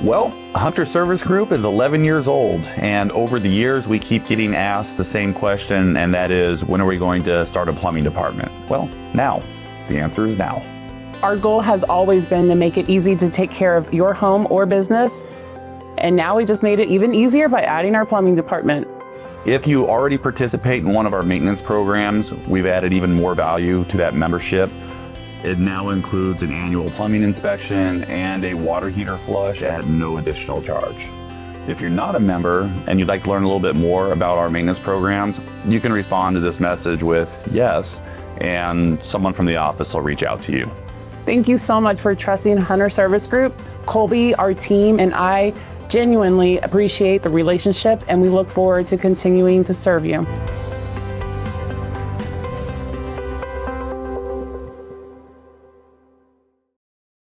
Well, Hunter Service Group is 11 years old, and over the years we keep getting asked the same question, and that is, when are we going to start a plumbing department? Well, now. The answer is now. Our goal has always been to make it easy to take care of your home or business, and now we just made it even easier by adding our plumbing department. If you already participate in one of our maintenance programs, we've added even more value to that membership. It now includes an annual plumbing inspection and a water heater flush at no additional charge. If you're not a member and you'd like to learn a little bit more about our maintenance programs, you can respond to this message with yes, and someone from the office will reach out to you. Thank you so much for trusting Hunter Service Group. Colby, our team, and I genuinely appreciate the relationship, and we look forward to continuing to serve you.